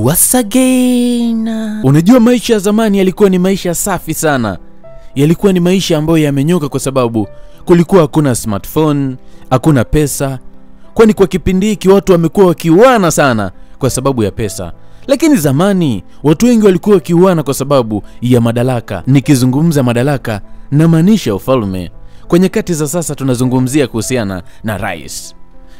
Once again. Unajua maisha ya zamani yalikuwa ni maisha safi sana. Yalikuwa ni maisha ambayo yamenyoka kwa sababu kulikuwa hakuna smartphone, hakuna pesa. Kwani kwa kipindi hiki watu wamekuwa wakiuana sana kwa sababu ya pesa. Lakini zamani watu wengi walikuwa wakiuana kwa sababu ya madaraka. Nikizungumza madaraka na maanisha ufalme. Kwa nyakati za sasa tunazungumzia kuhusiana na rais.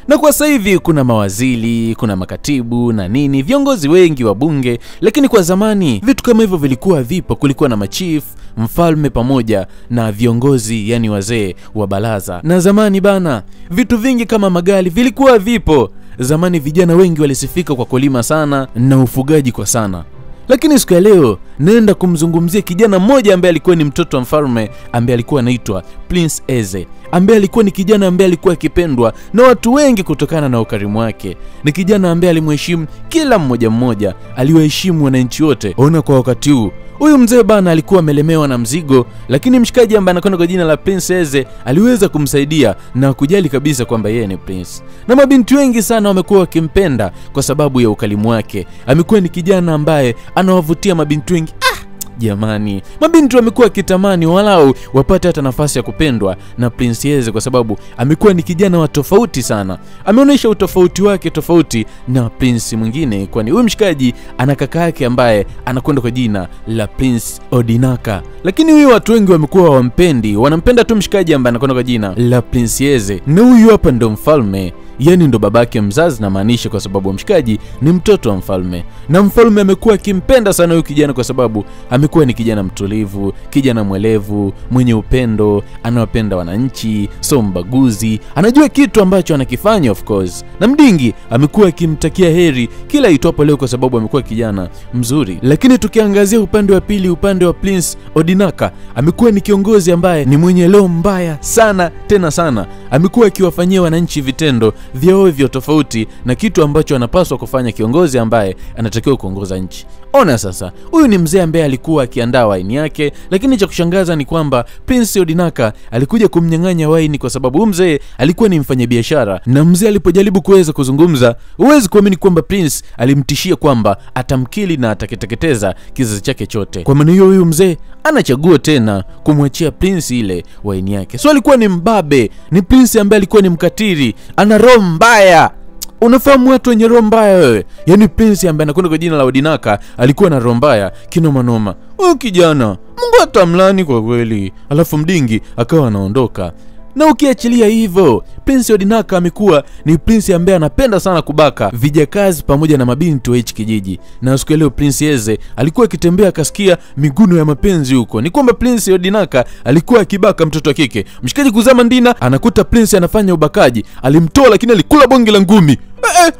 Na kwa sasa hivi kuna mawaziri, kuna makatibu na nini, viongozi wengi wa bunge. Lakini kwa zamani vitu kama hivyo vilikuwa vipo. Kulikuwa na machief, mfalme pamoja na viongozi, yani wazee wa baraza. Na zamani bana, vitu vingi kama magari vilikuwa vipo. Zamani vijana wengi walisifika kwa kulima sana na ufugaji kwa sana. Lakini siku ya leo naenda kumzungumzia kijana mmoja ambaye alikuwa ni mtoto wa mfalme, ambaye alikuwa anaitwa Prince Eze, ambaye alikuwa ni kijana ambaye alikuwa akipendwa na watu wengi kutokana na ukarimu wake. Ni kijana ambaye alimheshimu kila mmoja, aliwaheshimu wananchi wote. Ona kwa wakati huu huyu mzee bana alikuwa amelemewa na mzigo, lakini mshikaji ambaye anakwenda kwa jina la Prince Eze aliweza kumsaidia na kujali kabisa kwamba yeye ni prince. Na mabinti wengi sana wamekuwa wakimpenda kwa sababu ya ukalimu wake. Amekuwa ni kijana ambaye anawavutia mabinti wengi. Jamani, mabinti wamekuwa kitamani walau wapate hata nafasi ya kupendwa na Prince Eze kwa sababu amekuwa ni kijana wa tofauti sana. Ameonyesha utofauti wake tofauti na Prince mwingine, kwani huyu mshikaji ana kaka yake ambaye anakwenda kwa jina la Prince Odinaka. Lakini huyu watu wengi wamekuwa wampendi, wanampenda tu mshikaji ambaye anakwenda kwa jina la Prince Eze. Na huyu hapa ndo mfalme, yani ndo babake mzazi na maanisha, kwa sababu mshikaji ni mtoto wa mfalme. Na mfalme amekuwa akimpenda sana huyu kijana kwa sababu amekuwa ni kijana mtulivu, kijana mwelevu, mwenye upendo, anawapenda wananchi, so mbaguzi, anajua kitu ambacho anakifanya of course. Na mdingi amekuwa akimtakia heri kila itwapo leo kwa sababu amekuwa kijana mzuri. Lakini tukiangazia upande wa pili, upande wa Prince Odinaka, amekuwa ni kiongozi ambaye ni mwenye leo mbaya sana, tena sana. Amekuwa akiwafanyia wananchi vitendo vya ovyo tofauti na kitu ambacho anapaswa kufanya kiongozi ambaye anatakiwa kuongoza nchi. Ona sasa, huyu ni mzee ambaye alikuwa akiandaa waini yake, lakini cha kushangaza ni kwamba Prince Odinaka alikuja kumnyang'anya waini kwa sababu huyu mzee alikuwa ni mfanyabiashara. Na mzee alipojaribu kuweza kuzungumza, huwezi kuamini kwamba Prince alimtishia kwamba atamkili na atakiteketeza kizazi chake chote. Kwa maana hiyo huyu mzee anachagua tena kumwachia Prince ile waini yake. So alikuwa ni mbabe, ni Prince ambaye alikuwa ni mkatiri, ana roho mbaya. Unafahamu watu wenye roho mbaya wewe? Yani Prince ambaye anakwenda kwa jina la Odinaka alikuwa na roho mbaya kinoma noma. Huyu kijana Mungu atamlani kwa kweli. Alafu mdingi akawa anaondoka. Na ukiachilia hivyo, Prince Odinaka amekuwa ni Prince ambaye anapenda sana kubaka vijakazi pamoja na mabinti wa hichi kijiji. Na siku leo Prince Eze alikuwa akitembea akasikia miguno ya mapenzi huko. Ni kwamba Prince Odinaka alikuwa akibaka mtoto wa kike. Mshikaji kuzama ndina, anakuta Prince anafanya ubakaji. Alimtoa lakini alikula bonge la ngumi.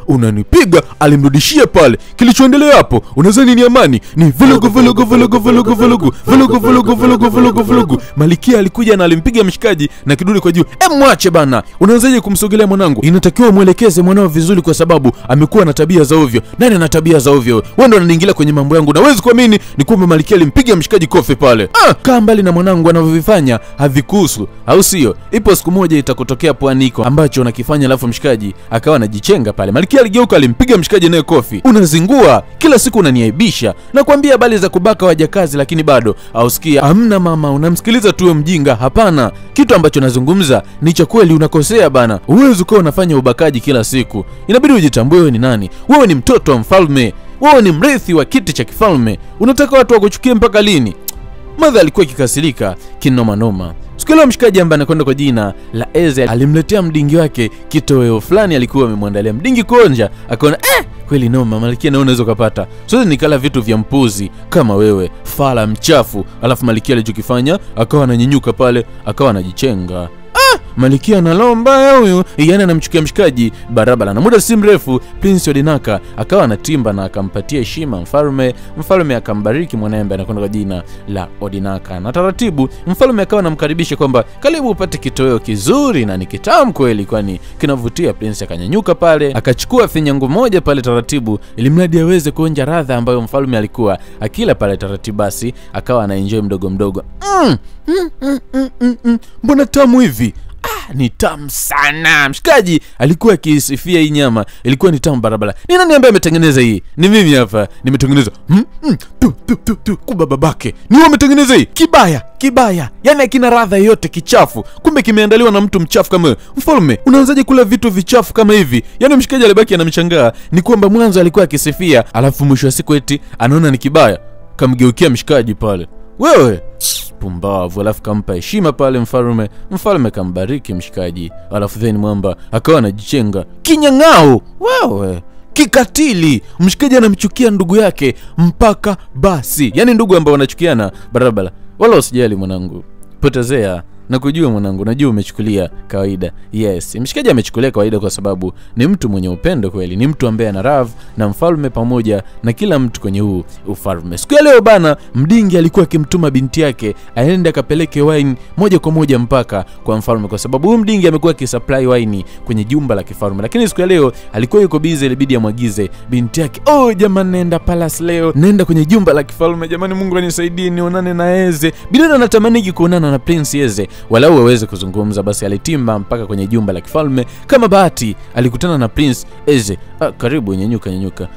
Unanipiga, alimrudishia pale. Kilichoendelea hapo, unadhani ni amani? Ni vulugu. Malikia alikuja na alimpiga mshikaji na kidole kwa juu. Mwache bana, unaanzaje kumsogelea mwanangu? Inatakiwa muelekeze mwanao vizuri kwa sababu amekuwa na tabia za ovyo. Nani ana tabia za ovyo? Wewe ndo unaniingilia kwenye mambo yangu. Na huwezi kuamini ni kwamba Malikia alimpiga mshikaji kofi pale. Kaa mbali na mwanangu, anavyovifanya havikuhusu, au sio? Ipo siku moja itakutokea pwaniko ambacho unakifanya alafu mshikaji akawa anajichenga pale. Malikia aligeuka alimpiga mshikaji naye kofi. Unazingua, kila siku unaniaibisha. Nakwambia habari za kubaka wajakazi lakini bado hausikia. Hamna mama, unamsikiliza tu mjinga. Hapana, kitu ambacho nazungumza ni cha kweli, unakosea bana. Uwezo kwa unafanya ubakaji kila siku. Inabidi ujitambue wewe ni nani. Wewe ni mtoto wa mfalme. Wewe ni mrithi wa kiti cha kifalme. Unataka watu wakuchukie mpaka lini? Madha alikuwa kikasirika kinoma noma. Siku ile mshikaji ambaye anakwenda kwa jina la Eze alimletea mdingi wake kitoweo fulani alikuwa amemwandalia. Mdingi konja akaona kweli noma, Malikia na unaweza kupata. Sasa nikala vitu vya mpuzi kama wewe, fala mchafu. Alafu Malikia alichokifanya akawa ananyenyuka pale, akawa anajichenga. Malikia analomba huyu, yani anamchukia mshikaji barabara. Na muda si mrefu Prince Odinaka akawa anatimba na akampatia heshima mfalme. Mfalme akambariki mwanae ambaye anakwenda kwa jina la Odinaka. Na taratibu mfalme akawa anamkaribisha kwamba karibu upate kitoweo kizuri na ni kitamu kweli, kwani kinavutia. Prince akanyanyuka pale, akachukua finyango moja pale taratibu, ili mradi aweze kuonja radha ambayo mfalme alikuwa akila pale taratibu. Basi akawa anaenjoy mdogo mdogo. Mbona tamu hivi? Ni tamu sana. Mshikaji alikuwa akisifia hii nyama, ilikuwa ni tamu barabara. Ni nani ambaye ametengeneza hii? Ni mimi hapa nimetengeneza. Kumbe babake ni wewe umetengeneza hii? Kibaya. Yaani akina radha yote kichafu. Kumbe kimeandaliwa na mtu mchafu kama wewe. Mfalme, unaanzaje kula vitu vichafu kama hivi? Yaani mshikaji alibaki anamshangaa. Ni kwamba mwanzo alikuwa akisifia, alafu mwisho wa siku eti anaona ni kibaya. Kamgeukia mshikaji pale. Wewe pumbavu. Alafu kampa heshima pale mfalme kambariki mshikaji. Alafu then mwamba akawa anajichenga. Kinyang'ao wewe, kikatili. Mshikaji anamchukia ndugu yake mpaka basi. Yaani ndugu ambao wanachukiana barabara. Wala usijali mwanangu, potezea. Nakujua mwanangu, najua umechukulia kawaida. Yes, mshikaji amechukulia kawaida kwa sababu ni mtu mwenye upendo kweli, ni mtu ambaye ana love na mfalme pamoja na kila mtu kwenye huu ufalme. Siku ya leo bana, Mdingi alikuwa akimtuma binti yake aende akapeleke wine moja kwa moja mpaka kwa mfalme, kwa sababu huyu Mdingi amekuwa akisupply wine kwenye jumba la kifalme. Lakini siku ya leo alikuwa yuko busy, ilibidi amwagize binti yake, jamani nenda palace leo, nenda kwenye jumba la kifalme jamani, Mungu anisaidie nionane na Eze. Bidada anatamani kuonana na Prince Eze walau waweze kuzungumza. Basi alitimba mpaka kwenye jumba la kifalme. Kama bahati alikutana na Prince Eze. Karibu, nyanyuka.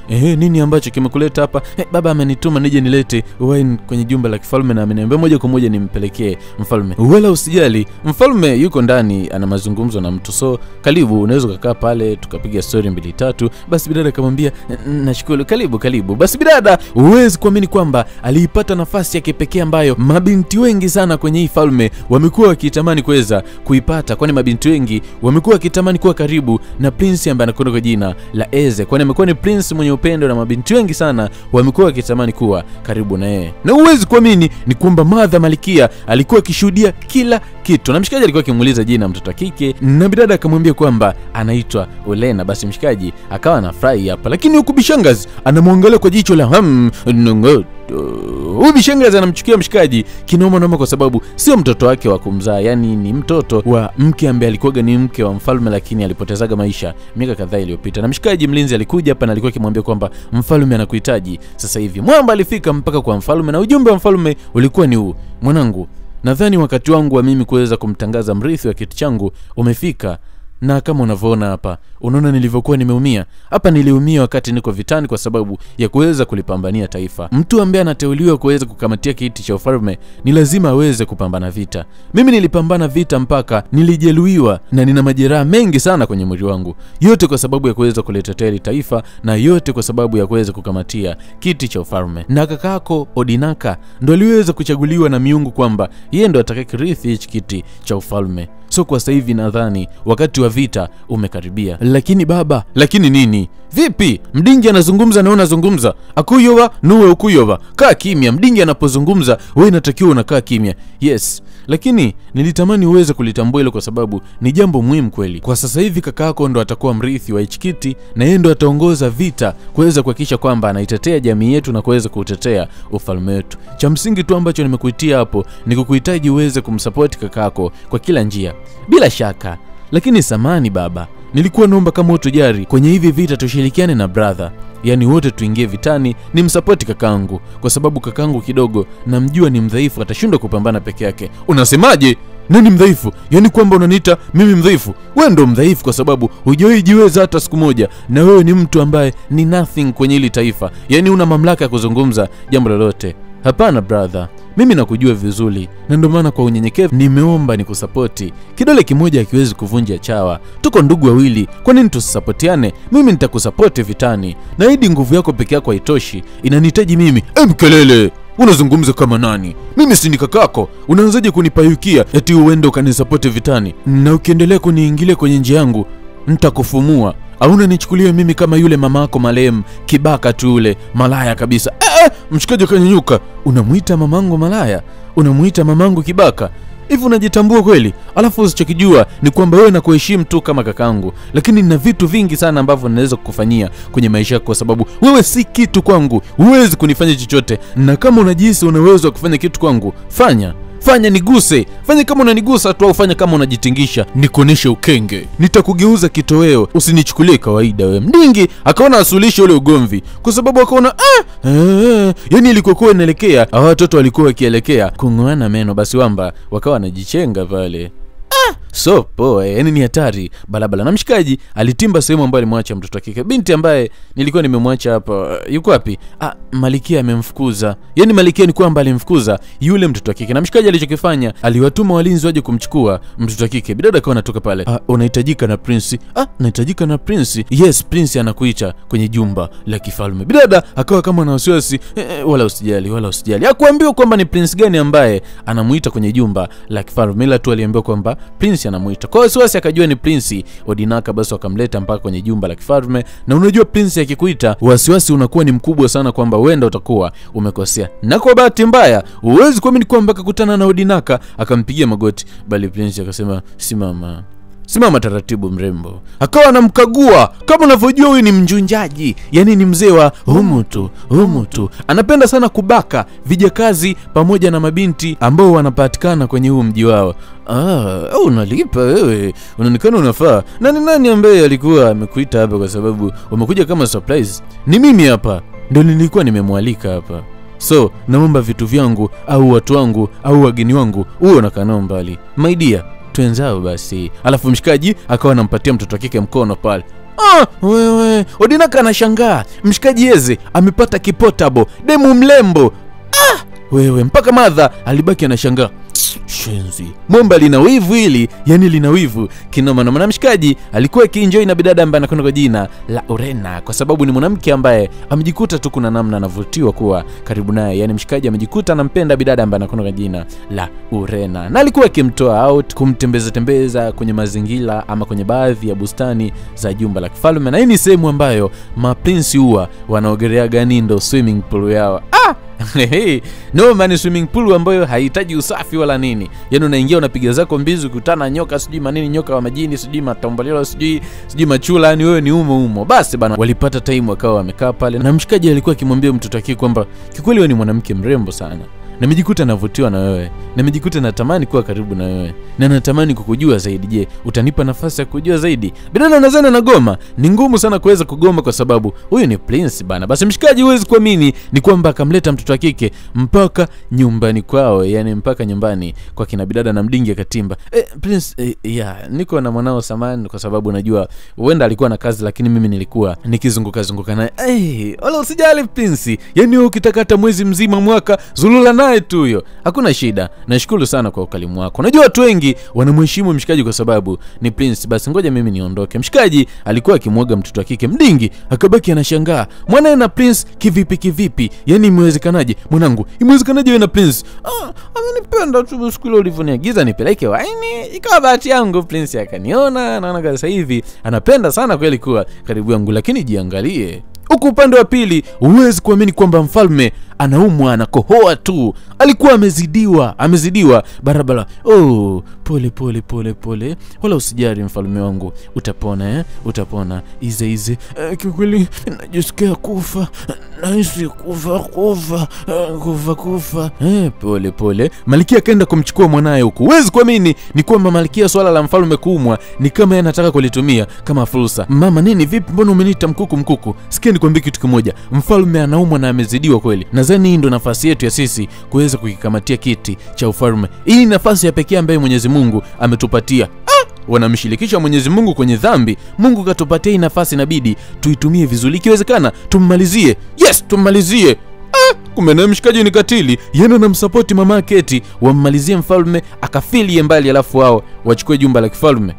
Nini ambacho kimekuleta hapa? Baba amenituma nije nilete wine kwenye jumba la kifalme na ameniambia moja kwa moja nimpelekee mfalme. Wala usijali, mfalme yuko ndani ana mazungumzo na mtu, so karibu, unaweza kukaa pale tukapiga story 2-3. Basi bidada akamwambia nashukuru, karibu. Basi bidada, huwezi kuamini kwamba aliipata nafasi ya kipekee ambayo mabinti wengi sana kwenye hii falme wamekuwa wakitamani kuweza kuipata, kwani mabinti wengi wamekuwa wakitamani kuwa karibu na prince ambaye anakwenda kwa jina la Eze, kwani amekuwa ni prince mwenye upendo na mabinti wengi sana wamekuwa wakitamani kuwa karibu na yeye. Na huwezi kuamini ni kwamba Madha Malikia alikuwa akishuhudia kila kitu, na mshikaji alikuwa akimuuliza jina mtoto kike na bidada akamwambia kwamba anaitwa Olena. Basi mshikaji akawa anafurahi hapa, lakini huku bishangazi anamwangalia kwa jicho la huyu bishangazi anamchukia mshikaji kinoma kwa sababu sio mtoto wake wa kumzaa, yani ni mtoto wa mke ambaye alikuwa ni mke wa mfalme, lakini alipotezaga maisha miaka kadhaa iliyopita. Na mshikaji mlinzi alikuja hapa na alikuwa akimwambia kwamba mfalme anakuhitaji sasa hivi. Mwamba alifika mpaka kwa mfalme na ujumbe wa mfalme ulikuwa ni huu: mwanangu, nadhani wakati wangu wa mimi kuweza kumtangaza mrithi wa kiti changu umefika. Na kama unavyoona hapa, unaona nilivyokuwa nimeumia hapa. Niliumia wakati niko vitani kwa sababu ya kuweza kulipambania taifa. Mtu ambaye anateuliwa kuweza kukamatia kiti cha ufalme ni lazima aweze kupambana vita. Mimi nilipambana vita mpaka nilijeruhiwa na nina majeraha mengi sana kwenye mwili wangu, yote kwa sababu ya kuweza kulitetea taifa na yote kwa sababu ya kuweza kukamatia kiti cha ufalme. Na kakako Odinaka ndo aliweza kuchaguliwa na miungu kwamba yeye ndo atakayerithi hichi kiti cha ufalme. So kwa sasa hivi nadhani wakati wa vita umekaribia. Lakini baba, lakini nini? Vipi? Mdingi anazungumza na unazungumza. Akuyoba nuwe ukuyoba. Kaa kimya. Mdingi anapozungumza wewe inatakiwa unakaa kimya. Yes, lakini nilitamani uweze kulitambua hilo kwa sababu ni jambo muhimu kweli. Kwa sasa hivi kakako ndo atakuwa mrithi wa hichi kiti na yeye ndo ataongoza vita kuweza kuhakikisha kwamba anaitetea jamii yetu na kuweza kutetea ufalme wetu. Cha msingi tu ambacho nimekuitia hapo ni kukuhitaji uweze kumsupport kakako kwa kila njia. Bila shaka. Lakini samani baba, nilikuwa naomba kama utojari kwenye hivi vita tushirikiane na brother. Yani wote tuingie vitani ni msupport kakangu, kwa sababu kakangu kidogo namjua ni mdhaifu, atashindwa kupambana peke yake. Unasemaje? Nani mdhaifu? Yani kwamba unaniita mimi mdhaifu? Wewe ndo mdhaifu kwa sababu hujajiweza hata siku moja, na wewe ni mtu ambaye ni nothing kwenye hili taifa. Yani una mamlaka ya kuzungumza jambo lolote. Hapana brother, mimi nakujua vizuri na ndio maana kwa unyenyekevu nimeomba nikusapoti. Kidole kimoja hakiwezi kuvunja chawa. Tuko ndugu wawili, kwa nini tusisapotiane? Mimi nitakusapoti vitani. Na hidi nguvu yako peke yako haitoshi, inanihitaji mimi. Mkelele, unazungumza kama nani? Mimi si ni kakako. Unaanzaje kunipayukia eti uende ukanisapoti vitani? Na ukiendelea kuniingilia kwenye njia yangu nitakufumua. Hauna nichukulie mimi kama yule mamako marehemu kibaka tu, yule malaya kabisa. Mshikaji kanyanyuka. Unamuita mamangu malaya? Unamuita mamangu kibaka? Hivi unajitambua kweli? Alafu usichokijua ni kwamba wewe nakuheshimu tu kama kakangu, lakini nina vitu vingi sana ambavyo ninaweza kukufanyia kwenye maisha yako kwa sababu wewe si kitu kwangu. Huwezi kunifanya chochote. Na kama unajihisi unaweza kufanya kitu kwangu, fanya niguse. Fanya kama unanigusa tu, au fanya kama unajitingisha nikuoneshe ukenge. Nitakugeuza kitoweo, usinichukulie kawaida wewe. Mdingi akaona asuluhishe ule ugomvi kwa sababu akaona yani ilikokuwa inaelekea, hao watoto walikuwa wakielekea kungoana meno. Basi wamba wakawa wanajichenga pale. So poa, yani ni hatari balabala. Na mshikaji alitimba sehemu ambayo alimwacha mtoto wake. Binti ambaye nilikuwa nimemwacha hapa yuko wapi? Malikia amemfukuza. Yani Malikia ni kwamba alimfukuza yule mtoto wake. Na mshikaji alichokifanya, aliwatuma walinzi waje kumchukua mtoto wake. Bidada akawa anatoka pale. Unahitajika na prince. Nahitajika na prince. Yes, prince anakuita kwenye jumba la kifalme. Bidada akawa kama na wasiwasi. Wala usijali. Hakuambiwa kwamba ni prince gani ambaye anamuita kwenye jumba la kifalme, ila tu aliambiwa kwamba prince anamuita. Kwa wasiwasi akajua ni prince Odinaka, basi wakamleta mpaka kwenye jumba la kifalme. Na unajua prince akikuita, wasiwasi unakuwa ni mkubwa sana kwamba wenda utakuwa umekosea. Na kwa bahati mbaya, huwezi kuamini kwamba akakutana na Odinaka akampigia magoti, bali prince akasema simama taratibu mrembo. Akawa anamkagua. Kama unavyojua huyu ni mjunjaji, yani ni mzee wa humu tu. Anapenda sana kubaka vijakazi pamoja na mabinti ambao wanapatikana kwenye huu mji wao. Unalipa wewe. Unaonekana unafaa. Nani ambaye alikuwa amekuita hapa kwa sababu umekuja kama surprise? Ni mimi hapa. Ndio nilikuwa nimemwalika hapa. So, naomba vitu vyangu au watu wangu au wageni wangu uwe unakaa nao mbali. My dear, tuenzao basi. Alafu mshikaji akawa anampatia mtoto wake mkono pale. Wewe, Odinaka anashangaa. Mshikaji yeze amepata kipotable, demu mlembo. Wewe, mpaka madha alibaki anashangaa. Shenzi. Momba lina wivu hili, yani lina wivu kinoma. Na mshikaji alikuwa akienjoy na bidada ambaye anakwenda kwa jina la Urena, kwa sababu ni mwanamke ambaye amejikuta tu kuna namna anavutiwa kuwa karibu naye. Yani mshikaji amejikuta anampenda bidada ambaye anakwenda kwa jina la Urena, na alikuwa akimtoa out, kumtembeza kwenye mazingira ama kwenye baadhi ya bustani za jumba la kifalme. Na hii ni sehemu ambayo maprince huwa wanaogelea gani, ndo swimming pool yao. No man, swimming pool ambayo haihitaji usafi wala nini. Yani unaingia unapiga zako mbizi, kutana nyoka sijui manini, nyoka wa majini sijui matombolelo sijui machula, yani wewe ni umo. Basi bana, walipata time wakawa wamekaa pale, na mshikaji alikuwa akimwambia mtoto wake kwamba kikweli wewe ni mwanamke mrembo sana. Na nimejikuta navutiwa na wewe. Na nimejikuta natamani kuwa karibu na wewe. Na natamani kukujua zaidi. Je, utanipa nafasi ya kujua zaidi? Bidada anazana na goma. Ni ngumu sana kuweza kugoma kwa sababu huyu ni prince bana. Basi mshikaji huwezi kuamini ni kwamba akamleta mtoto wa kike mpaka nyumbani kwao, yani mpaka nyumbani kwa kina bidada na mdingi akatimba. Prince, niko na mwanao samani kwa sababu najua huenda alikuwa na kazi, lakini mimi nilikuwa nikizunguka naye. Wala usijali prince. Yani ukitaka hata mwezi mzima mwaka zulula naye tu huyo, hakuna shida. Nashukuru sana kwa ukalimu wako. Najua watu wengi wanamheshimu mshikaji kwa sababu ni prince. Basi ngoja mimi niondoke. Mshikaji alikuwa akimwaga mtoto wa kike, mdingi akabaki anashangaa. Mwanae na prince kivipi? Yani imewezekanaje? Mwanangu, imewezekanaje wewe na prince? Amenipenda tu siku ile ulivyoniagiza nipeleke waini. Ikawa bahati yangu prince akaniona, naona sasa hivi anapenda sana kweli kuwa karibu yangu. Lakini jiangalie huko upande wa pili, huwezi kuamini kwamba mfalme anaumwa, anakohoa tu. Alikuwa amezidiwa barabara. Pole. Wala usijali mfalme wangu, utapona. Ize. Kikweli najisikia kufa. Nahisi kufa. Pole. Malikia akaenda kumchukua mwanae huko. Huwezi kuamini ni kwamba Malikia swala la mfalme kuumwa ni kama anataka kulitumia kama fursa. Mama nini vipi, mbona umeniita mkuku? Sikia nikwambie kitu kimoja. Mfalme anaumwa na amezidiwa kweli. Nadhani hii ndo nafasi yetu ya sisi kuweza kukikamatia kiti cha ufalme. Hii ni nafasi ya pekee ambayo Mwenyezi Mungu ametupatia. Wanamshirikisha Mwenyezi Mungu kwenye dhambi. Mungu katupatia hii nafasi, inabidi tuitumie vizuri. Ikiwezekana tummalizie. Yes, tummalizie. Kumbe na mshikaji ni katili. Yeye anamsupport mama Keti wammalizie mfalme akafilie mbali, alafu wao wachukue jumba la kifalme.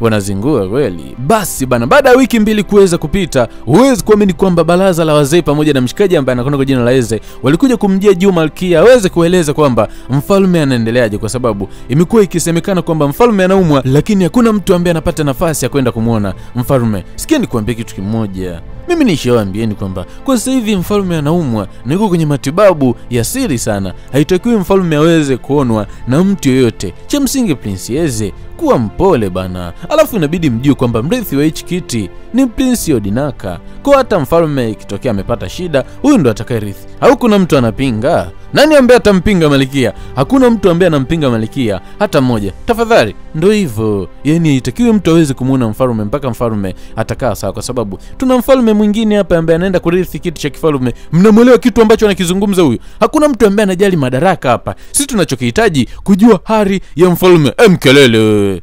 Wanazingua kweli. Basi bana, baada ya wiki 2 kuweza kupita, huwezi kuamini kwamba baraza la wazee pamoja na mshikaji ambaye anakwenda kwa jina la Eze walikuja kumjia juu Malkia aweze kueleza kwamba mfalme anaendeleaje, kwa sababu imekuwa ikisemekana kwamba mfalme anaumwa, lakini hakuna mtu ambaye anapata nafasi ya kwenda kumuona mfalme. Sikia nikwambie kitu kimoja. Mimi nishawaambieni kwamba kwa sasa hivi mfalme anaumwa na yuko kwenye matibabu ya siri sana. Haitakiwi mfalme aweze kuonwa na mtu yoyote. Cha msingi Prince Eze kuwa mpole bana. Alafu inabidi mjue kwamba mrithi wa hichi kiti ni Prince Odinaka. Kwa hata mfalme ikitokea amepata shida, huyu ndo atakayerithi. Au kuna mtu anapinga? Nani ambaye atampinga Malkia? Hakuna mtu ambaye anampinga Malkia hata mmoja. Tafadhali, ndio hivyo. Yaani itakiwe mtu aweze kumuona mfalme mpaka mfalme atakaa sawa, kwa sababu tuna mfalme mwingine hapa ambaye anaenda kurithi kiti cha kifalme. Mnamuelewa kitu ambacho anakizungumza huyu? Hakuna mtu ambaye anajali madaraka hapa. Sisi tunachokihitaji kujua hali ya mfalme. Kelele.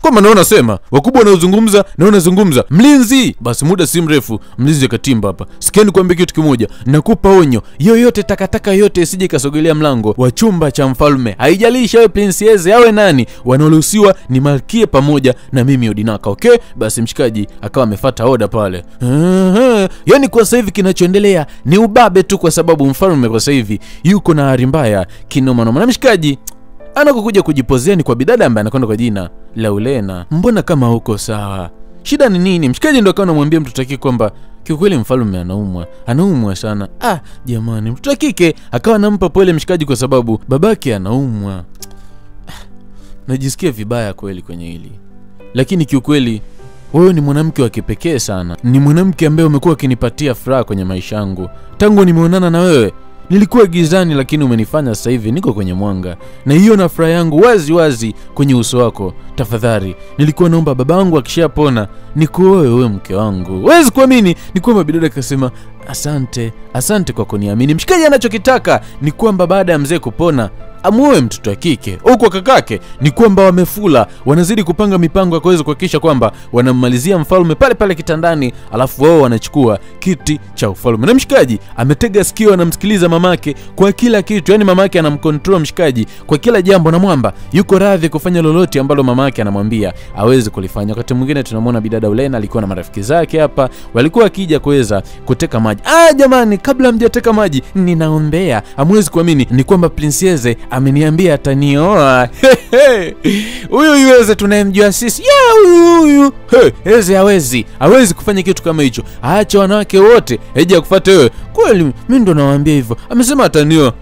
Kwa maana unasema wakubwa wanaozungumza na wanazungumza. Mlinzi, basi muda si mrefu mlinzi akatimba hapa. Sikieni kuambia kitu kimoja, nakupa onyo. Yoyote takataka yote isije kasogelea mlango wa chumba cha mfalme. Haijalishi awe princess awe nani, wanaoruhusiwa ni Malkia pamoja na mimi Odinaka, okay? Basi mshikaji akawa amefuata oda pale. Yaani kwa sasa hivi kinachoendelea ni ubabe tu, kwa sababu mfalme kwa sasa hivi yuko na hali mbaya kinoma noma. Na mshikaji anakokuja kujipozea ni kwa bidada ambaye anakwenda kwa jina Laulena. Mbona kama huko sawa? Shida ni nini? Mshikaji ndo akawa anamwambia mtoto wake kwamba kiukweli mfalme anaumwa sana. Jamani, mtoto wake akawa anampa pole mshikaji kwa sababu babake anaumwa. Najisikia vibaya kweli kwenye hili. Lakini kiukweli wewe ni mwanamke wa kipekee sana. Ni mwanamke ambaye umekuwa ukinipatia furaha kwenye maisha yangu. Tangu nimeonana na wewe nilikuwa gizani, lakini umenifanya sasa hivi niko kwenye mwanga. Na hiyo na furaha yangu wazi wazi kwenye uso wako. Tafadhali, nilikuwa naomba babangu akishapona nikuoe wewe mke wangu. Huwezi kuamini ni kwamba bidada akasema asante kwa kuniamini. Mshikaji anachokitaka ni kwamba baada ya mzee kupona amuoe mtoto wa kike. Huko kakake ni kwamba wamefula, wanazidi kupanga mipango ya kuweza kuhakikisha kwamba wanammalizia mfalme pale pale kitandani, alafu wao wanachukua kiti cha ufalme. Na mshikaji ametega sikio, anamsikiliza mamake kwa kila kitu. Yaani mamake anamcontrol mshikaji kwa kila jambo, na mwamba yuko radhi kufanya lolote ambalo mamake anamwambia aweze kulifanya. Wakati mwingine tunamwona bidada Laulena alikuwa na marafiki zake hapa, walikuwa wakija kuweza kuteka maji. Jamani, kabla mjateka maji ninaombea. Hamwezi kuamini ni kwamba princess ameniambia atanioa. Huyu Eze tunayemjua sisi. Huyu. Eze hawezi kufanya kitu kama hicho. Aacha wanawake wote eje kufuata wewe. Kweli mimi ndo nawaambia hivyo. Amesema atanioa.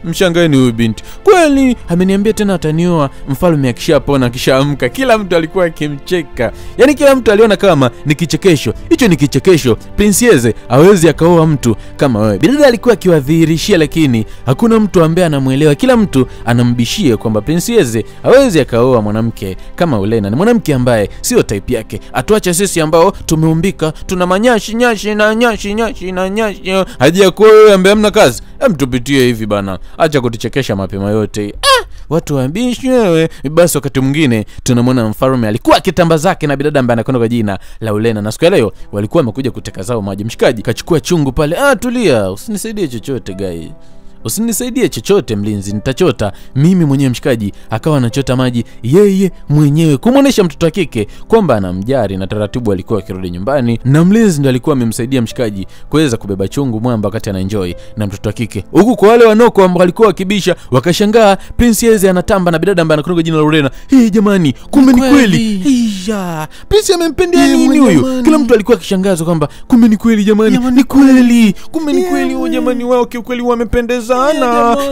Mshangaeni huyu binti. Kweli ameniambia tena atanioa mfalme akishapona akishaamka. Kila mtu alikuwa akimcheka. Yaani kila mtu aliona kama ni kichekesho. Hicho ni kichekesho. Princess hawezi akaoa mtu kama wewe. Bidada alikuwa akiwadhihirishia, lakini hakuna mtu ambaye anamuelewa. Kila mtu anambishia kwamba Princess hawezi akaoa mwanamke kama Laulena. Ni mwanamke ambaye sio type yake. Atuache sisi ambao tumeumbika, tuna manyashi na nyashi. Haja kwa wewe ambaye hamna kazi. Tupitie hivi bana. Acha kutichekesha mapema yote. Watu wabishi wewe. Basi wakati mwingine tunamwona mfalme alikuwa kitamba zake na bidada ambaye anakwenda kwa jina Laulena. Na siku leo walikuwa wamekuja kuteka zao maji. Mshikaji kachukua chungu pale. Tulia, usinisaidie chochote guys. Usinisaidie chochote mlinzi, nitachota mimi mwenyewe. Mshikaji akawa anachota maji yeye mwenyewe kumuonesha mtoto wa kike kwamba anamjari, na taratibu alikuwa akirudi nyumbani na mlinzi ndo alikuwa amemsaidia mshikaji kuweza kubeba chungu mwamba wakati anaenjoy na mtoto wa kike. Huku kwa wale wanoko ambao walikuwa wakibisha wakashangaa Princess anatamba na bidada ambaye anakuwa jina Laulena. Jamani, kumbe ni kweli. Princess amempendea nini huyu? Kila mtu alikuwa akishangazwa kwamba kumbe ni kweli jamani. Ni kweli. Kumbe ni kweli huyu jamani, wao kiukweli wamependeza.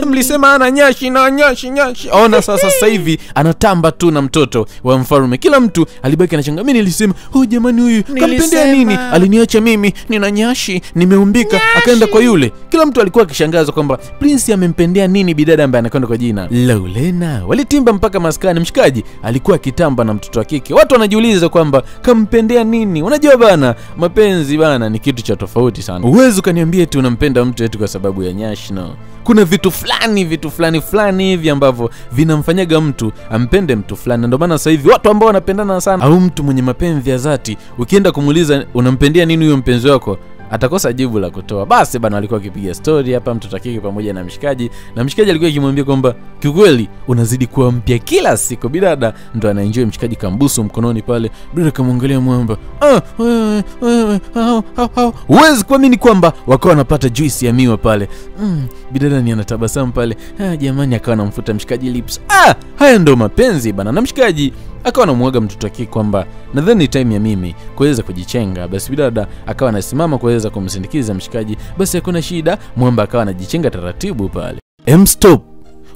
Mlisema ana nyashi na nyashi. Ona sasa hivi anatamba tu na mtoto wa mfalme. Kila mtu alibaki anashangaa. Mimi nilisema jamani huyu kampendea nini? Aliniacha mimi nina nyashi, nimeumbika, akaenda kwa yule. Kila mtu alikuwa akishangazwa kwamba Prince amempendea nini bidada ambaye anakwenda kwa jina Laulena. Walitimba mpaka maskani. Mshikaji alikuwa akitamba na mtoto wa kike. Watu wanajiuliza kwamba kampendea nini? Unajua bana, mapenzi bana ni kitu cha tofauti sana. Uwezo ukaniambia tu unampenda mtu eti kwa sababu ya nyashi. No. Kuna vitu fulani hivi ambavyo vinamfanyaga mtu ampende mtu fulani. Ndio maana sasa hivi watu ambao wanapendana sana au mtu mwenye mapenzi ya dhati, ukienda kumuuliza unampendea nini huyo mpenzi wako, atakosa jibu la kutoa. Basi bana walikuwa wakipiga story hapa mtoto kike pamoja na mshikaji. Na mshikaji alikuwa akimwambia kwamba kiukweli unazidi kuwa mpya kila siku. Bidada ndo anaenjoy. Mshikaji kambusu mkononi pale. Bidada kamwangalia mwamba. Huwezi kuamini kwamba wakawa wanapata juice ya miwa pale. Bidada ni anatabasamu pale. Jamani, akawa anamfuta mshikaji lips. Haya ndo mapenzi bana. Na mshikaji akawa anamwaga mtoto wake kwamba nadhani time ya mimi kuweza kujichenga. Basi bidada akawa anasimama kuweza kumsindikiza mshikaji. Basi hakuna shida, mwamba akawa anajichenga taratibu pale. Stop.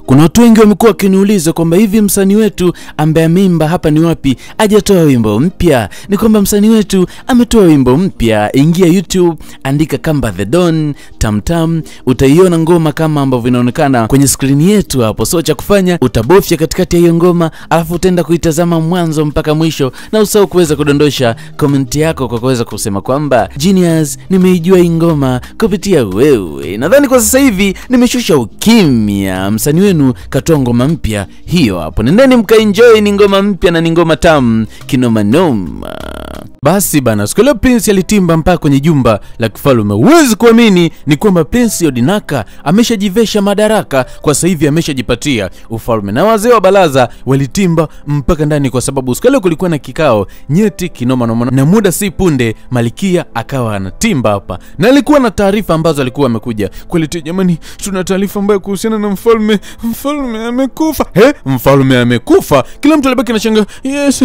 Kuna watu wengi wamekuwa wakiniuliza kwamba hivi msanii wetu ambaye ameimba hapa ni wapi hajatoa wimbo mpya. Ni kwamba msanii wetu ametoa wimbo mpya. Ingia YouTube, andika Kamba The Don Tamtam, utaiona ngoma kama ambavyo inaonekana kwenye screen yetu hapo. So cha kufanya utabofya katikati ya hiyo ngoma, alafu utaenda kuitazama mwanzo mpaka mwisho, na usahau kuweza kudondosha comment yako kwa kuweza kusema kwamba Genius, nimeijua hii ngoma kupitia wewe. Nadhani kwa sasa hivi nimeshusha ukimya. Msanii wenu katoa ngoma mpya hiyo hapo. Nendeni mkaenjoy, ni ngoma mpya na ni ngoma tamu kinoma noma. Basi bana, siku leo Prince alitimba mpaka kwenye jumba la kifalme. Huwezi kuamini ni kwamba Prince Odinaka ameshajivesha madaraka, kwa sasa hivi ameshajipatia ufalme. Na wazee wa baraza walitimba mpaka ndani, kwa sababu siku leo kulikuwa na kikao nyeti kinoma noma, na muda si punde Malkia akawa anatimba hapa, na alikuwa na taarifa ambazo alikuwa amekuja kuletea. Jamani, tuna taarifa mbaya kuhusiana na mfalme. Mfalme amekufa. Mfalme amekufa? Kila mtu alibaki anashangaa. Yes,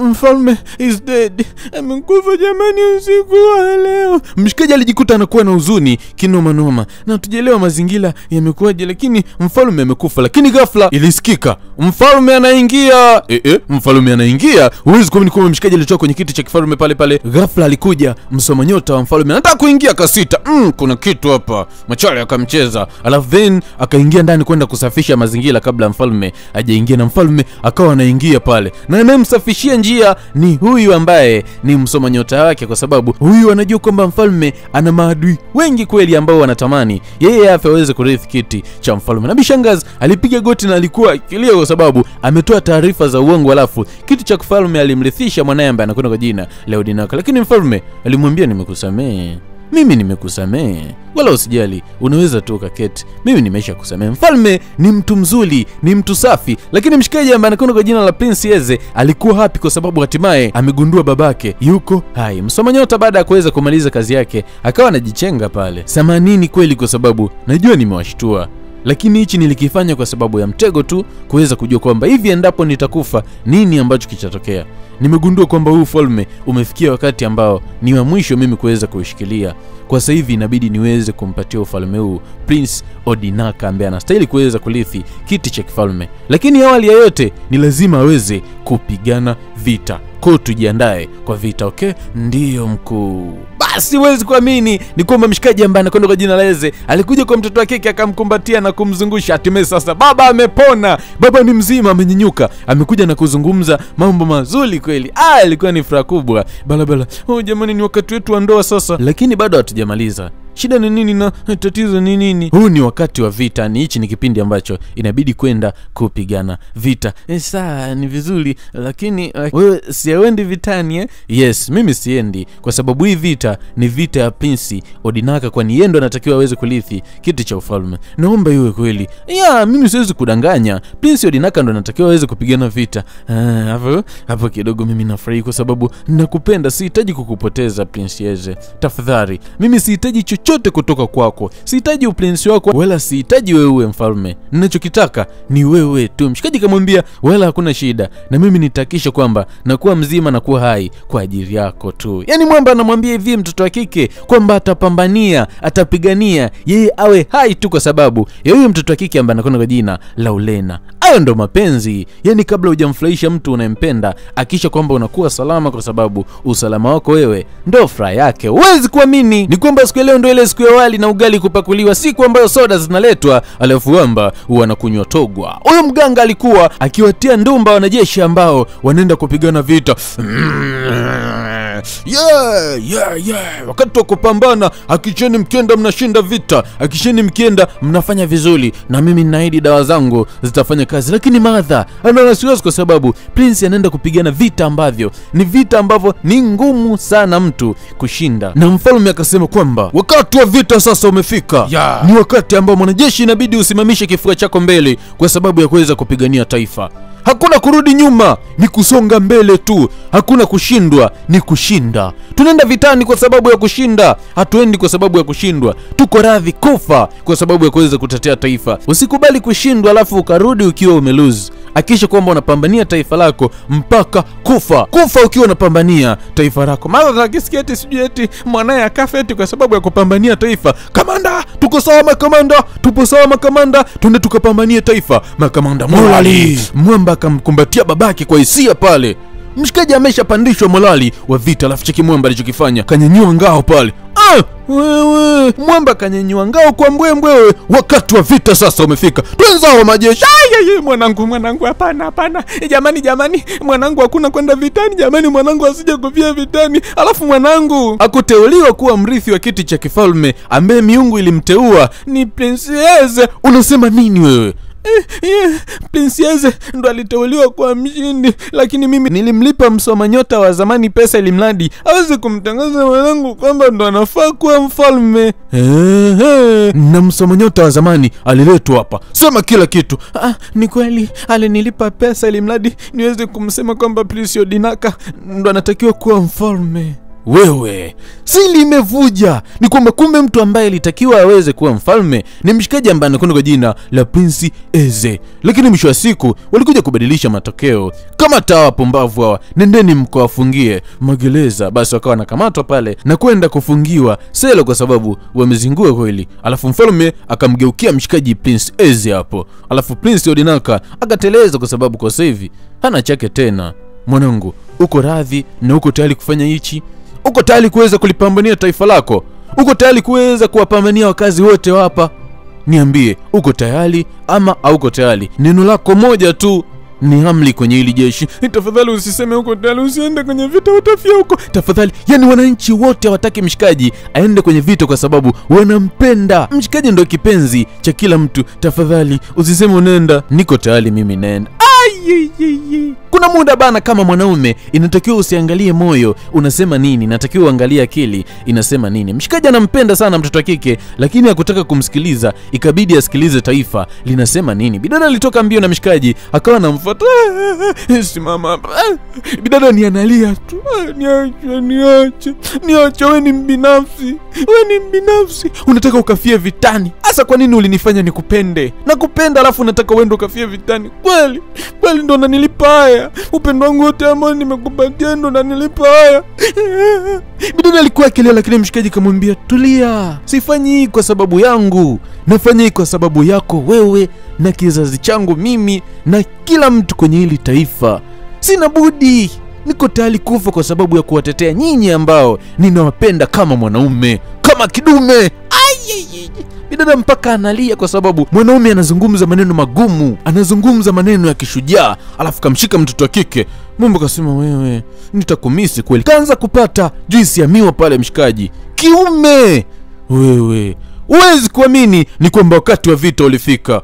mfalme is dead. Amekufa jamani usiku wa leo. Mshikaji alijikuta anakuwa na huzuni kinoma noma, na tujielewa mazingira yamekuaje, lakini mfalme amekufa. Lakini ghafla ilisikika mfalme anaingia. Mfalme anaingia. Huwezi kuamini kwamba mshikaji alitoka kwenye kiti cha kifalme pale pale. Ghafla alikuja msoma nyota wa mfalme, anataka kuingia kasita. Kuna kitu hapa. Machale akamcheza. Alafu then akaingia ndani kwenda kusafisha mazingira kabla mfalme hajaingia, na mfalme akawa anaingia pale, na anayemsafishia njia ni huyu ambaye ni msoma nyota wake, kwa sababu huyu anajua kwamba mfalme ana maadui wengi kweli ambao wanatamani yeye afa aweze kurithi kiti cha mfalme. Na Bishangazi alipiga goti na alikuwa akilia kwa sababu ametoa taarifa za uongo, alafu kiti cha kifalme alimrithisha mwanae ambaye anakwenda kwa jina la Odinaka. Lakini mfalme alimwambia, nimekusamehe. Mimi nimekusamehe, wala usijali, unaweza tu ukaketi, mimi nimesha kusamehe. Mfalme ni mtu mzuri, ni mtu safi. Lakini mshikaji ambaye anakwenda kwa jina la Prince Eze alikuwa happy kwa sababu hatimaye amegundua babake yuko hai. Msoma nyota baada ya kuweza kumaliza kazi yake akawa anajichenga pale. Samanini kweli, kwa sababu najua nimewashtua, lakini hichi nilikifanya kwa sababu ya mtego tu, kuweza kujua kwamba hivi endapo nitakufa nini ambacho kitatokea. Nimegundua kwamba huu ufalme umefikia wakati ambao ni wa mwisho mimi kuweza kuushikilia. Kwa sasa hivi inabidi niweze kumpatia ufalme huu Prince Odinaka ambaye anastahili kuweza kurithi kiti cha kifalme. Lakini awali ya yote ni lazima aweze kupigana vita. Kwa tujiandae kwa vita, okay? Ndiyo mkuu. Basi huwezi kuamini ni kwamba mshikaji ambaye anakwenda kwa jina la Eze alikuja kwa mtoto wake akamkumbatia na kumzungusha. Hatimaye sasa baba amepona. Baba ni mzima, amenyanyuka, amekuja na kuzungumza mambo mazuri kweli. Ilikuwa ni furaha kubwa. Balabala. Jamani, ni wakati wetu wa ndoa sasa. Lakini bado hatujamaliza. Shida ni nini na tatizo ni nini? Huu ni wakati wa vita, ni hichi ni kipindi ambacho inabidi kwenda kupigana vita. Sawa, ni vizuri, lakini wewe siendi vitani Yes, mimi siendi kwa sababu hii vita ni vita ya Prince Odinaka, kwani yeye ndo anatakiwa aweze kurithi kiti cha ufalme. Naomba iwe kweli. Mimi siwezi kudanganya. Prince Odinaka ndo anatakiwa aweze kupigana vita. Hapo kidogo mimi nafurahi kwa sababu nakupenda, sihitaji kukupoteza Prince Eze. Tafadhali, mimi sihitaji chochote kutoka kwako. Sihitaji uprince wako, wala sihitaji wewe uwe mfalme. Ninachokitaka ni wewe tu. Mshikaji kamwambia, wala hakuna shida, na mimi nitakisha kwamba nakuwa mzima na kuwa hai kwa ajili yako tu. Yani mwamba anamwambia hivi mtoto wa kike kwamba atapambania, atapigania yeye awe hai tu kwa sababu ya huyo mtoto wa kike ambaye anakwenda kwa jina la Olena. Hayo ndo mapenzi. Yani kabla hujamfurahisha mtu unayempenda, hakisha kwamba unakuwa salama, kwa sababu usalama wako wewe ndo furaha yake. Huwezi kuamini ni kwamba siku leo ndo ile siku ya wali na ugali kupakuliwa, siku ambayo soda zinaletwa, alafu wamba wanakunywa togwa. Huyo mganga alikuwa akiwatia ndumba wanajeshi ambao wanaenda kupigana vita. Wakati wa kupambana, hakisheni mkienda mnashinda vita, hakisheni mkienda mnafanya vizuri, na mimi ninaahidi dawa zangu zitafanya kazi. Lakini Martha ana wasiwasi kwa sababu Prince anaenda kupigana vita ambavyo ni ngumu sana mtu kushinda. Na mfalme akasema kwamba wakati wa vita sasa umefika. Ni wakati ambao mwanajeshi inabidi usimamishe kifua chako mbele kwa sababu ya kuweza kupigania taifa. Hakuna kurudi nyuma, ni kusonga mbele tu. Hakuna kushindwa, ni kushinda. Tunaenda vitani kwa sababu ya kushinda, hatuendi kwa sababu ya kushindwa. Tuko radhi kufa kwa sababu ya kuweza kutetea taifa. Usikubali kushindwa alafu ukarudi ukiwa umelose. Hakisha kwamba unapambania taifa lako mpaka kufa ukiwa unapambania taifa lako. Mara akisikia eti sijui eti mwanae akafa eti kwa sababu ya kupambania taifa. Kamanda, tuko sawa makamanda, tupo sawa makamanda, twende tukapambanie taifa makamanda morali. Mwamba akamkumbatia babake kwa hisia pale. Mshikaji ameshapandishwa morali wa vita, alafu cheki Mwamba alichokifanya, kanyanyua ngao pale. Wewe Mwamba kanyanyua ngao kwa mbwembwe. Wakati wa vita sasa umefika. Twenzao majeshi. Mwanangu hapana. Jamani, mwanangu hakuna kwenda vitani. Jamani, mwanangu asije kufia vitani. Alafu mwanangu hakuteuliwa kuwa mrithi wa kiti cha kifalme ambaye miungu ilimteua. Ni princess. Unasema nini wewe? Princess ndo aliteuliwa kuwa mshindi, lakini mimi nilimlipa msoma nyota wa zamani pesa ili mradi aweze kumtangaza mwanangu kwamba ndo anafaa kuwa mfalme. Na msoma nyota wa zamani aliletwa hapa. Sema kila kitu. Ni kweli alinilipa pesa ili mradi niweze kumsema kwamba Prince Odinaka ndo anatakiwa kuwa mfalme. Wewe, sili imevuja. Ni kwamba kumbe mtu ambaye alitakiwa aweze kuwa mfalme ni mshikaji ambaye anakwenda kwa jina la Prince Eze. Lakini mwisho wa siku walikuja kubadilisha matokeo. Kama tawa pumbavu hawa, nendeni mkawafungie magereza. Basi wakawa nakamatwa pale na kwenda kufungiwa selo kwa sababu wamezingua kweli. Alafu mfalme akamgeukia mshikaji Prince Eze hapo. Alafu Prince Odinaka akateleza kwa sababu kwa sasa hivi hana chake tena. Mwanangu, uko radhi na uko tayari kufanya hichi? Uko tayari kuweza kulipambania taifa lako? Uko tayari kuweza kuwapambania wakazi wote hapa? Niambie, uko tayari ama hauko tayari? Neno lako moja tu ni hamli kwenye hili jeshi. Tafadhali usiseme uko tayari, usiende kwenye vita, utafia huko. Tafadhali. Yani wananchi wote hawataki mshikaji aende kwenye vita kwa sababu wanampenda. Mshikaji ndio kipenzi cha kila mtu. Tafadhali usiseme unaenda. Niko tayari mimi naenda. Kuna muda bana, kama mwanaume inatakiwa usiangalie moyo unasema nini, inatakiwa uangalie akili inasema nini. Mshikaji anampenda sana mtoto wa kike, lakini hakutaka kumsikiliza, ikabidi asikilize taifa linasema nini. Bidada alitoka mbio na mshikaji akawa anamfuata. Simama hapa. Bidada ni analia tu. Niache, wewe ni mbinafsi. Unataka ukafie vitani. Asa kwa nini ulinifanya nikupende? Nakupenda alafu unataka uende ukafie vitani. Kweli ndo nanilipa haya. Upendo wangu wote ambao nimekupatia ndo nanilipa haya. Bidada alikuwa akilia, lakini mshikaji kamwambia, tulia. Sifanyi hii kwa sababu yangu. Nafanya hii kwa sababu yako wewe na kizazi changu mimi na kila mtu kwenye hili taifa. Sina budi. Niko tayari kufa kwa sababu ya kuwatetea nyinyi ambao ninawapenda kama mwanaume, kama kidume. Bidada mpaka analia kwa sababu mwanaume anazungumza maneno magumu, anazungumza maneno ya kishujaa, alafu kamshika mtoto wa kike. Mungu kasema, wewe nitakumisi kweli. Kaanza kupata juisi ya miwa pale mshikaji. Kiume wewe, uwezi kuamini ni kwamba wakati wa vita ulifika.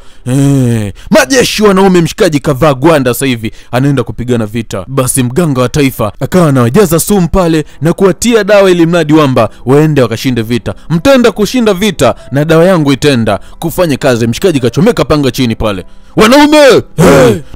Majeshi wanaume, mshikaji kavaa gwanda sasa hivi anaenda kupigana vita. Basi mganga wa taifa akawa anawajaza sumu pale na kuwatia dawa ili mradi wamba waende wakashinde vita. Mtenda kushinda vita na dawa yangu itenda kufanya kazi. Mshikaji kachomeka panga chini pale. Wanaume,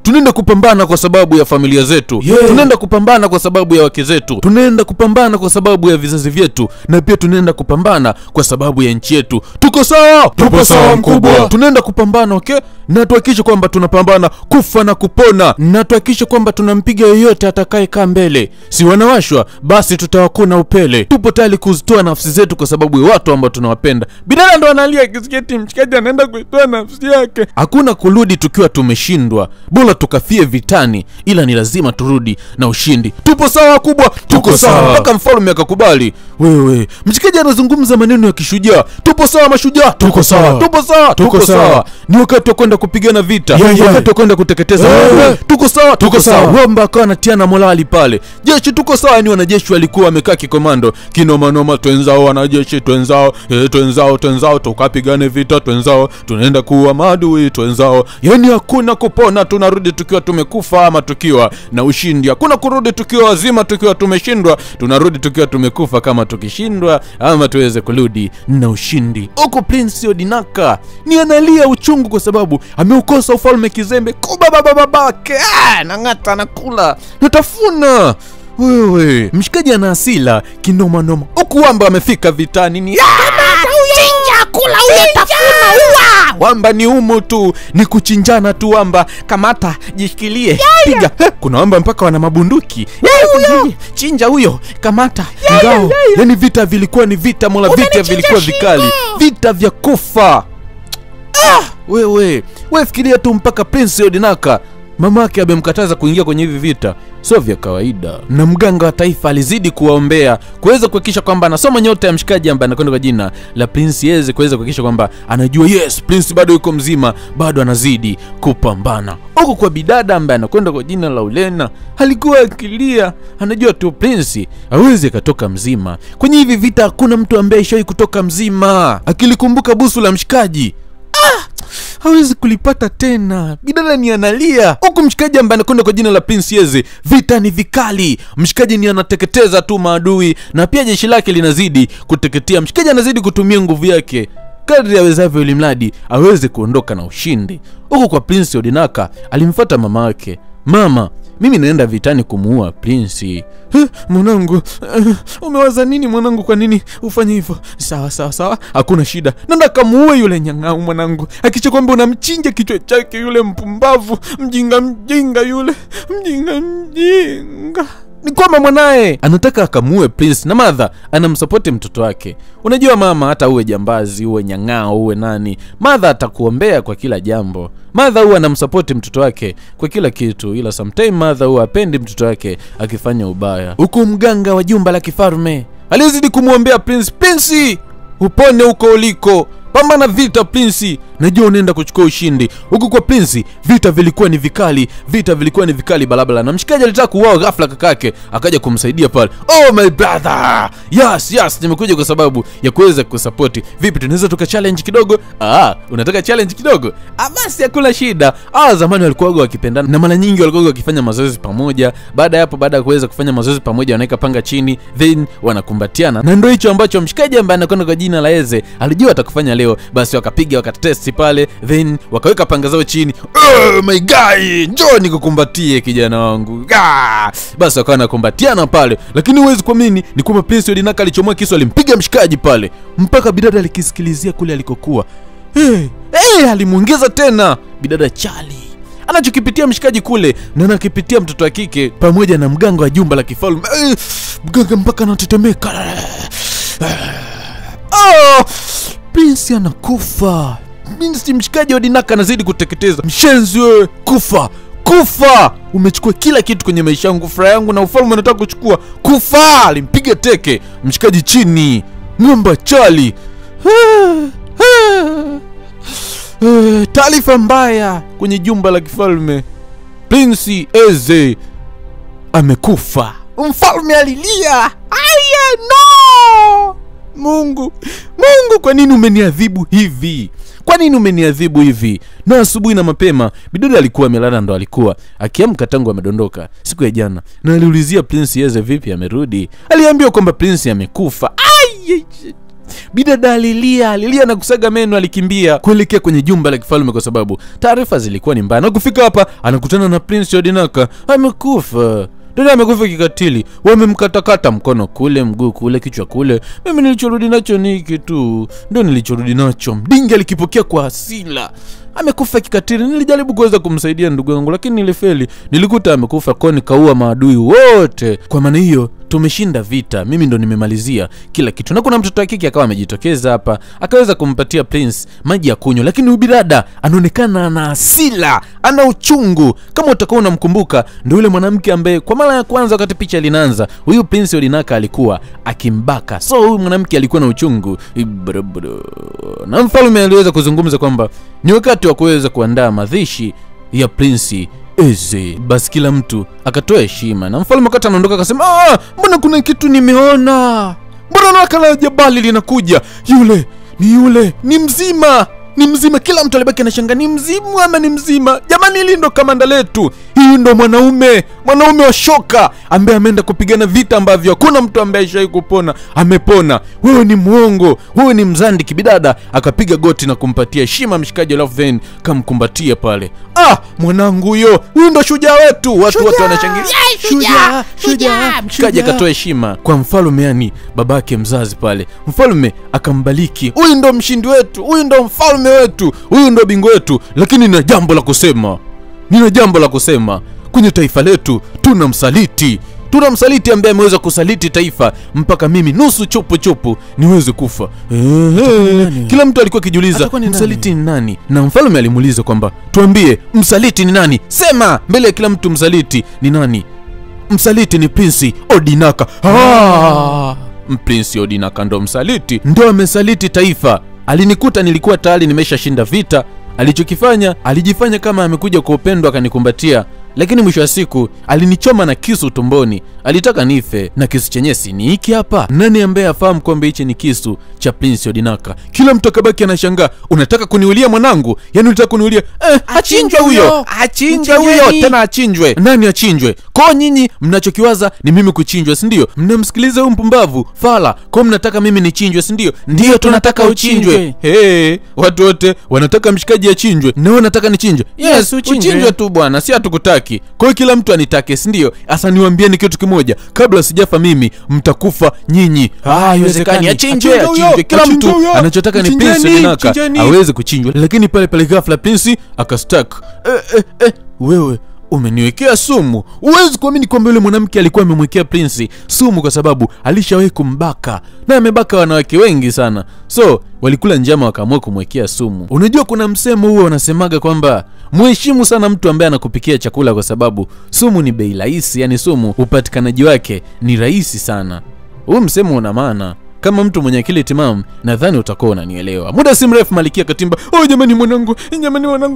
tunaenda kupambana kwa sababu ya familia zetu. Tunaenda kupambana kwa sababu ya wake zetu. Tunaenda kupambana kwa sababu ya vizazi vyetu, na pia tunaenda kupambana kwa sababu ya nchi yetu. Tuko sawa? Tupo sawa mkubwa. Tunaenda kupambana, okay? Na tuhakikishe kwamba tunapambana kufa na kupona, na tuhakikishe kwamba tunampiga yoyote atakayekaa mbele. Si wanawashwa basi tutawakuna upele. Tupo tayari kuzitoa nafsi zetu kwa sababu ya watu ambao tunawapenda. Bidada ndo analia kisiketi, mshikaji anaenda kuitoa nafsi yake. Hakuna kurudi tukiwa tumeshindwa. Bora tukafie vitani, ila ni lazima turudi na ushindi. Tupo sawa kubwa? Tuko sawa. Mpaka mfalme akakubali. Wewe, mshikaji anazungumza maneno ya kishujaa. Tupo sawa mashujaa? Tuko sawa. Tupo sawa. Tuko sawa. Ni wakati wa kwenda kupigana vita. Wakati wa kwenda kuteketeza. Tuko sawa. Tuko sawa. Wamba akawa anatiana morali pale. Jeshi tuko sawa, ni wanajeshi walikuwa wamekaa kikomando. Kinoma noma, twenzao wanajeshi, twenzao tukapigane vita, twenzao tunaenda kuua maadui, twenzao. Yani hakuna kupona, tunarudi tukiwa tumekufa ama tukiwa na ushindi. Hakuna kurudi tukiwa wazima tukiwa tumeshindwa, tunarudi tukiwa tumekufa kama tukishindwa ama tuweze kurudi na ushindi. Huko Prince Odinaka ni analia uchungu kwa sababu ameukosa ufalme kizembe. Babake nangata nakula natafuna. Wewe, mshikaji ana asila kinoma noma. Huku wamba amefika vitani ni chinja kula ule tafuna uwa wamba ni umu tu, ni kuchinjana tu wamba. Kamata, jishikilie, piga. Kuna wamba mpaka wana mabunduki. Chinja huyo, kamata. Ngao. Yani vita vilikuwa ni vita, mola vita vilikuwa vikali. Vita vya kufa. Wewe fikiria tu, mpaka Prince Odinaka mamake amemkataza kuingia kwenye hivi vita. Sio vya kawaida. Na mganga wa taifa alizidi kuwaombea kuweza kuhakikisha kwamba anasoma nyota ya mshikaji ambaye anakwenda kwa jina la Prince Yeze, kuweza kuhakikisha kwamba anajua yes, Prince bado yuko mzima, bado anazidi kupambana. Huko kwa bidada ambaye anakwenda kwa jina la Ulena, alikuwa akilia, anajua tu Prince hawezi katoka mzima. Kwenye hivi vita hakuna mtu ambaye shoi kutoka mzima. Akilikumbuka busu la mshikaji, hawezi kulipata tena. Bidada ni analia. Huku mshikaji ambaye anakwenda kwa jina la Prince Yeze, vita ni vikali. Mshikaji ni anateketeza tu maadui, na pia jeshi lake linazidi kuteketea. Mshikaji anazidi kutumia nguvu yake kadri awezavyo ili mradi aweze kuondoka na ushindi. Huko kwa Prince Odinaka, alimfuata mama yake. Mama, mimi naenda vitani kumuua Prince. Mwanangu, umewaza nini mwanangu, kwa nini ufanye hivyo? Sawa, hakuna shida. Nenda kamuue yule nyang'au mwanangu. Akicha kwamba unamchinja kichwa chake yule mpumbavu, mjinga yule, mjinga. Ni kwamba mwanae anataka akamuue Prince, na mother anamsupport mtoto wake. Unajua mama, hata uwe jambazi, uwe nyang'ao, uwe nani, mother atakuombea kwa kila jambo. Mother huwa anamsupport mtoto wake kwa kila kitu, ila sometimes mother huwa hapendi mtoto wake akifanya ubaya. Huko mganga wa jumba la kifalme alizidi kumuombea Prince. Prince, upone huko uliko, pambana vita Prince, najua unaenda kuchukua ushindi. Huko kwa Prince vita vilikuwa ni vikali, balabala. Na mshikaji alitaka kuuawa ghafla, kakake akaja kumsaidia pale. Oh my brother, yes, nimekuja kwa sababu ya kuweza kusupport. Vipi tunaweza tuka challenge kidogo? Unataka challenge kidogo? Basi hakuna shida. Zamani walikuwa wakipendana, na mara nyingi walikuwa wakifanya mazoezi pamoja. Baada ya kuweza kufanya mazoezi pamoja, wanaweka panga chini, then wanakumbatiana. Na ndio hicho ambacho mshikaji ambaye anakwenda kwa jina la Yeze alijua atakufanya leo. Basi wakapiga, wakatest pale, then wakaweka panga zao chini. Oh my guy, njoo nikukumbatie kijana wangu. Basi wakawa nakumbatiana pale. Lakini huwezi kuamini ni kwamba Prince Odinaka alichomoa kisu, alimpiga mshikaji pale mpaka bidada alikisikilizia kule alikokuwa. Alimuongeza tena. Bidada chali anachokipitia mshikaji kule, na anakipitia mtoto wa kike pamoja na mganga wa jumba la kifalme. Mganga mpaka anatetemeka. Prince anakufa. Prince mshikaji Odinaka anazidi kuteketeza. Mshenzi wewe, kufa. Umechukua kila kitu kwenye maisha yangu, furaha yangu na ufalme unataka kuchukua. Kufa. Alimpiga teke mshikaji chini. Mwamba chali. Taarifa mbaya kwenye jumba la kifalme. Prince Yeze amekufa. Mfalme alilia. No! Mungu, kwa nini umeniadhibu hivi? Na asubuhi na mapema bidada alikuwa amelala, ndo alikuwa akiamka tangu amedondoka siku ya jana, na aliulizia Prince Yeze vipi amerudi. Aliambiwa kwamba Prince amekufa. Bidada alilia na kusaga meno. Alikimbia kuelekea kwenye jumba la kifalme kwa sababu taarifa zilikuwa ni mbaya. Na kufika hapa anakutana na Prince Odinaka. Amekufa. Dada amekufa kikatili. Wamemkatakata mkono kule, mguu kule, kichwa kule. Mimi nilichorudi nacho ni hiki tu. Ndio nilichorudi nacho. Mdingi alikipokea kwa hasira. Amekufa kikatili. Nilijaribu kuweza kumsaidia ndugu yangu, lakini nilifeli. Nilikuta amekufa kwa nikaua maadui wote. Kwa maana hiyo tumeshinda vita. Mimi ndo nimemalizia kila kitu. Na kuna mtoto wa kike akawa amejitokeza hapa, akaweza kumpatia Prince maji ya kunywa, lakini huyu bidada anaonekana ana hasira, ana uchungu. Kama utakuwa unamkumbuka, ndio yule mwanamke ambaye kwa mara ya kwanza wakati picha linaanza, huyu Prince Odinaka alikuwa akimbaka. So huyu mwanamke alikuwa na uchungu. Na mfalme aliweza kuzungumza kwamba ni wakati wa kuweza kuandaa mazishi ya Prince Yeze. Basi kila mtu akatoa heshima, na mfalme wakati anaondoka akasema, mbona kuna kitu nimeona? Mbona nakala jabali linakuja? Yule ni mzima. Kila mtu alibaki anashangaa, ni mzimu ama ni mzima? Jamani, hili ndo kamanda letu. Hii ndo mwanaume wa shoka ambaye ameenda kupigana vita ambavyo hakuna mtu ambaye ashai kupona. Amepona. Wewe ni muongo, wewe ni mzandi. Kibidada akapiga goti na kumpatia heshima mshikaji, alafu then kamkumbatia pale. Mwanangu huyo ndo shujaa wetu. Watu wote wanashangilia. Shujaa. Mshikaji akatoa heshima kwa mfalme, yani babake mzazi pale. Mfalme akambariki. Huyu ndo mshindi wetu. Huyu ndo mfalme mfalme wetu, huyu ndo bingwa wetu. Lakini nina jambo la kusema. Kwenye taifa letu tuna msaliti ambaye ameweza kusaliti taifa mpaka mimi nusu chupu niweze kufa. Kila mtu alikuwa akijiuliza msaliti ni nani, na mfalme alimuuliza kwamba tuambie msaliti ni nani, sema mbele ya kila mtu msaliti ni nani. Msaliti ni Prince Odinaka. Prince Odinaka ndo msaliti, ndo amesaliti taifa. Alinikuta nilikuwa tayari nimeshashinda vita. Alichokifanya, alijifanya kama amekuja kwa upendo akanikumbatia, lakini mwisho wa siku alinichoma na kisu tumboni. Alitaka nife, na kisu chenye si ni hiki hapa. Nani ambaye afahamu kwamba hichi ni kisu cha Prince Odinaka? Kila mtu akabaki anashangaa, unataka kuniulia mwanangu? Yaani unataka kuniulia? Achinjwe huyo, tena achinjwe. Nani achinjwe? Kwa nyinyi mnachokiwaza ni mimi kuchinjwa, si ndio? Mnamsikiliza huyu mpumbavu fala, kwa mnataka mimi nichinjwe, si ndio? Ndio tunataka uchinjwe. Watu wote wanataka mshikaji achinjwe, na wewe unataka nichinjwe? Yes, uchinjwe tu bwana, si hatukutaki. Kwa hiyo kila mtu anitake, si ndio? Asa niwaambieni kitu kimoja, kabla sijafa mimi mtakufa nyinyi. Haiwezekani, achinjwe. Kila mtu anachotaka ni Prince Odinaka aweze kuchinjwa. Lakini pale ghafla Prince akastuck. Wewe umeniwekea sumu. Huwezi kuamini kwamba yule mwanamke alikuwa amemwekea Prince sumu kwa sababu alishawahi kumbaka, na amebaka wanawake wengi sana. So walikula njama wakaamua kumwekea sumu. Unajua kuna msemo huo unasemaga kwamba mheshimu sana mtu ambaye anakupikia chakula kwa sababu sumu ni bei rahisi, yani sumu upatikanaji wake ni rahisi sana. Huu msemo una maana. Kama mtu mwenye akili timamu nadhani utakuwa unanielewa. Muda si mrefu Malkia Katimba, jamani mwanangu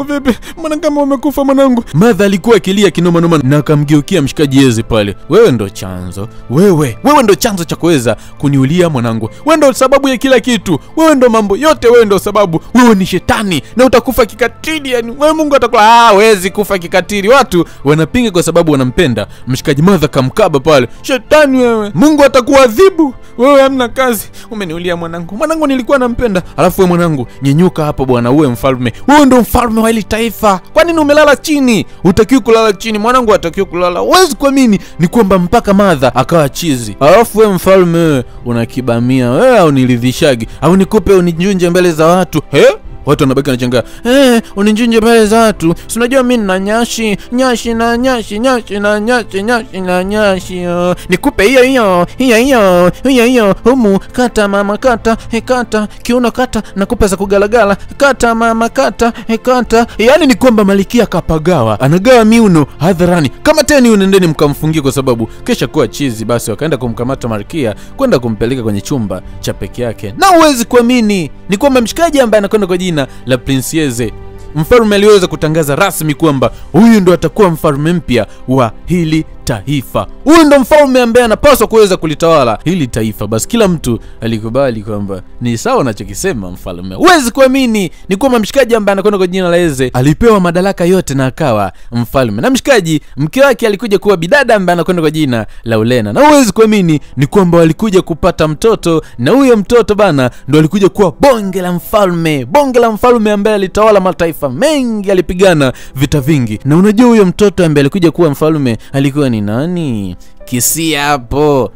vipi? Mwanangu kama umekufa mwanangu. Mother alikuwa akilia kinoma noma na akamgeukia mshikaji Yeze pale. Wewe ndo chanzo. Wewe ndo chanzo cha kuweza kuniulia mwanangu. Wewe ndo sababu ya kila kitu. Wewe ndo mambo yote, wewe ndo sababu. Wewe ni shetani na utakufa kikatili, yani wewe Mungu atakula. Hawezi kufa kikatili. Watu wanapinga kwa sababu wanampenda. Mshikaji Mother kamkaba pale. Shetani wewe. Mungu atakuadhibu. Wewe hamna kazi. Umeniulia mwanangu nilikuwa nampenda. Alafu wewe mwanangu, nyenyuka hapo bwana, uwe mfalme. Wewe ndo mfalme wa hili taifa. Kwa nini umelala chini? Hutakiwi kulala chini mwanangu, hatakiwi kulala. Huwezi kuamini ni kwamba mpaka Mother akawa chizi. Alafu wewe mfalme wewe unakibamia. Wewe au nilidhishagi au nikupe uninjunje mbele za watu? Watu wanabaki wanachangaa. Uninjunje mbele za watu. Si unajua mimi na nyashi. Nikupe hiyo. Humu kata mama kata, kata kiuno kata, nakupa za kugalagala. Kata mama kata, kata. Yaani ni kwamba Malkia kapagawa. Anagawa miuno hadharani. Kama teni unendeni mkamfungie kwa sababu kesha kuwa chizi. Basi wakaenda kumkamata Malkia, kwenda kumpeleka kwenye chumba cha peke yake. Na uwezi kuamini ni kwamba mshikaji ambaye anakwenda kwa jina la Prince Yeze, mfalme aliweza kutangaza rasmi kwamba huyu ndo atakuwa mfalme mpya wa hili taifa. Huyu ndo mfalme ambaye anapaswa kuweza kulitawala hili taifa. Basi kila mtu alikubali kwamba ni sawa anachokisema mfalme. Huwezi kuamini ni kwamba mshikaji ambaye anakwenda kwa jina la Yeze alipewa madaraka yote na akawa mfalme. Na mshikaji mke wake alikuja kuwa bidada ambaye anakwenda kwa jina la Ulena. Na huwezi kuamini ni kwamba walikuja kupata mtoto, na huyo mtoto bana ndo alikuja kuwa bonge la mfalme ambaye alitawala mataifa mengi, alipigana vita vingi. Na unajua huyo mtoto ambaye alikuja kuwa mfalme alikuwa ni nani? Kisia hapo.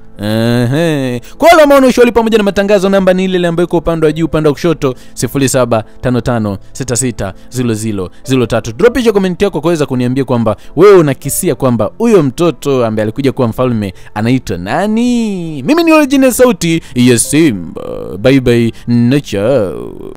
Kwa wale ambao wanashauri pamoja na matangazo, namba ni ile ambayo iko upande wa juu upande wa kushoto 0755660003. Drop hiyo comment yako kuweza kuniambia kwamba wewe unakisia kwamba huyo mtoto ambaye alikuja kuwa mfalme anaitwa nani? Mimi ni Original Sauti ya Simba. Bye bye na ciao.